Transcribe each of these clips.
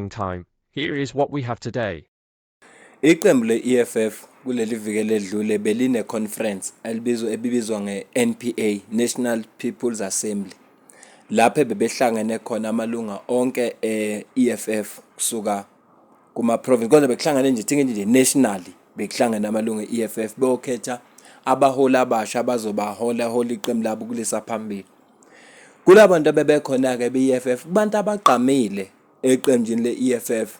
time. Here is what we have today. Iqembu le-EFF kuleli viki ledlule beline conference ebibizwa nge-NPA, National People's Assembly. Lapho bebehlangene khona amalunga onke e-EFF kusuka kuma province. Kodwa bekuhlangene nje nationally, bekuhlangene amalunga e-EFF beyokhetha abaholi abasha abazobahola iqembu labo kulesa phambili. Kulabantu abebekhona ke be-EFF, kubantu abagqamile eqenjini le-EFF.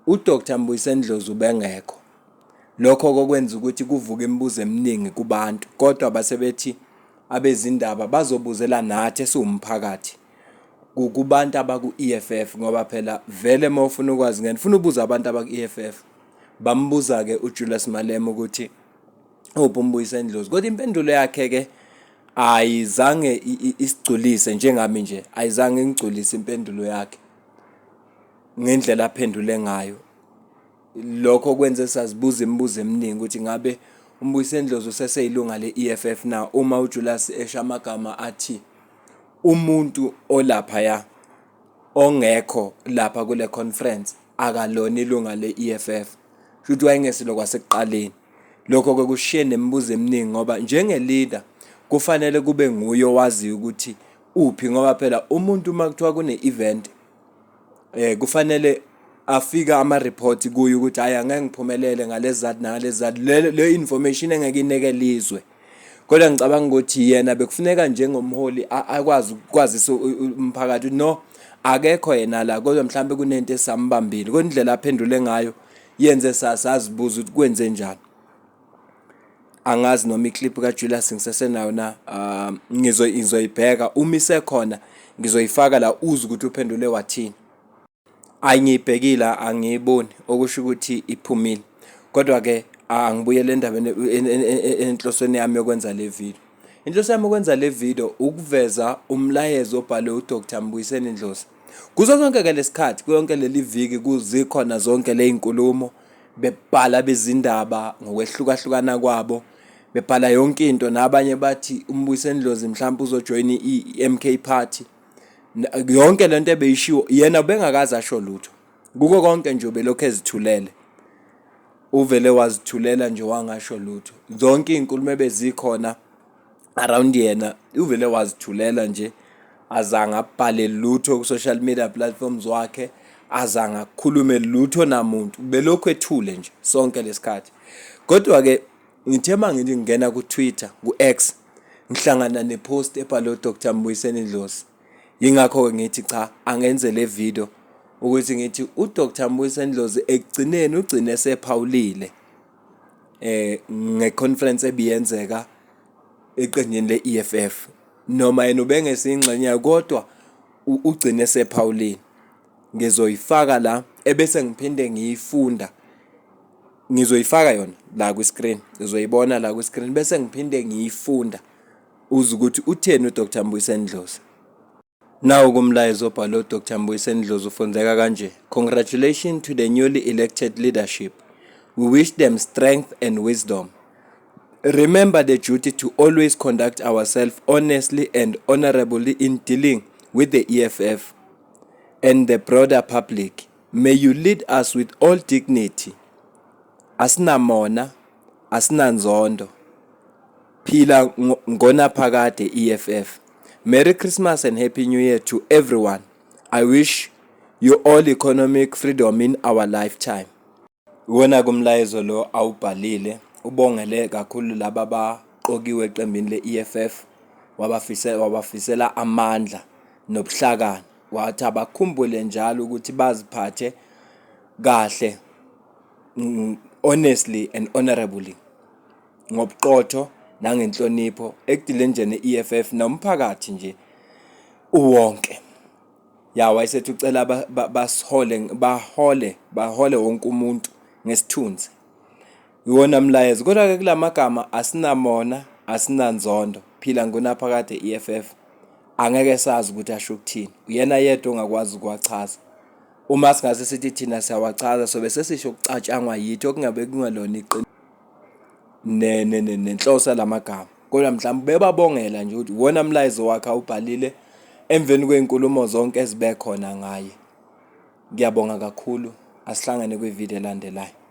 uDr Mbuyiseni Dlozi ubengekho. Lokho kokwenza ukuthi kuvuka imibuzo eminingi kubantu, kodwa basebethi abezindaba bazobuzela nathi esiwumphakathi kubantu abaku-EFF, ngoba phela vele mawufuna ukwazi ngifuna ubuza abantu abaku-EFF. Bambuza ke uJulius Malema ukuthi uphi uMbuyiseni Dlozi, kodwa impendulo yakhe ke ayizange isigculise njengami nje, ayizange ingigculise impendulo yakhe ngendlela aphendule ngayo. Lokho kwenze sazibuza imibuzo eminingi ukuthi ngabe uMbuyiseni Dlozi useseyilunga le-EFF na, uma uJulius esha amagama athi umuntu olapha ongekho lapha kule conference akalona ilunga le-EFF. Futhi wayengesilo kwasekuqaleni. Lokho kushiye nemibuzo eminingi, ngoba njenge-leader kufanele kube nguye owazi ukuthi uphi, ngoba phela umuntu uma kuthiwa kune-event kufanele afika ama-report kuye ukuthi hayi angeke ngiphumelele ngalezizathu ngalezizathu, le information engeke inekelizwe. Kodwa ngicabanga ukuthi yena bekufuneka njengomholi akwazi ukwazisa umphakathi no, akekho yena la, kodwa mhlambe kunento esambambile. Kodwa indlela aphendule ngayo yenze sazibuza ukuthi kwenze njani. Angazi noma iclip kaJulius ngisesenayo na, ngizoyibheka uma isekhona ngizoyifaka la uzwe ukuthi uphendule wathini. Angiyibhekile angiyiboni okusho ukuthi iphumile, kodwa ke angibuyele endabeni enhlosweni yami yokwenza le video. Inhloso yami yokwenza le video ukuveza umlayezo obhalwe uDr Mbuyiseni Dlozi. Kuzo zonke ke lesikhathi kuyonke leli viki kuzikhona zonke le inkulumo, bebhala bezindaba ngokwehlukahlukana kwabo, bebhala yonke into, nabanye bathi uMbuyiseni Dlozi mhlawumbe uzojoin i-MK party. Yonke lento ebeyishiwo yena bengakazi asho lutho. Kuko konke nje belokhu ezithulele, uvele wazithulela nje wangasho lutho. Zonke izinkulumo ebezikhona around yena uvele wazithulela nje, azange abhale lutho ku social media platforms wakhe, azange akhulume lutho namuntu, belokhu ethule nje sonke lesikhathi. Kodwa ke ngithe mangithi ngingena ku Twitter, ku X, ngihlangana nepost ebhalwe uDr Mbuyiseni Dlozi. Yingakho ngithi cha, angenze le video ukuthi ngithi uDr Mbuyiseni Dlozi ekugcineni ugcine esephawulile ngeconference ebiyenzeka eqenjini le-EFF, noma yena ubengesingxenye, kodwa ugcine esephawulile. Ngizoyifaka la ebese ngiphinde ngiyifunda, ngizoyifaka yona la ku screen, uzoyibona la ku screen bese ngiphinde ngiyifunda uze ukuthi utheni uDr Mbuyiseni Dlozi. Nawu kumlayezo obhalwe uDr Mbuyiseni Dlozi ufundeka kanje. Congratulations to the newly elected leadership. We wish them strength and wisdom. Remember the duty to always conduct ourselves honestly and honorably in dealing with the EFF and the broader public. May you lead us with all dignity. Asinamona, asinanzondo. Phila ngonaphakade EFF. Merry Christmas and Happy New Year to everyone. I wish you all economic freedom in our lifetime. Wona kumlayezo lo awubhalile, ubongele kakhulu laba abaqokiwe eqembini le-EFF, wabafisela amandla nobuhlakani. Wathi abakhumbule njalo ukuthi baziphathe kahle, honestly and honorably, ngobuqotho nangenhlonipho ekudileni nje ne-EFF nomphakathi nje uwonke. Wayesethi ucela bahole wonke umuntu ngesithunzi. Iwona mlayezo, kodwa ke kulamagama asinamona, asinanzondo, phila ngonaphakade EFF, angeke sazi ukuthi asho ukuthini. Uyena yedwa ongakwazi ukwachaza. Uma singase sithi thina siyawachaza sobe sesisho ukucatshangwa yithi okungabe kungalona iqiniso nenhloso lamagama. Kodwa mhlawumbe bebabongela nje ukuthi wona mlayezo wakhe awubhalile emveni kwezinkulumo zonke ezibe khona ngaye. Ngiyabonga kakhulu, asihlangane kwividiyo elandelayo.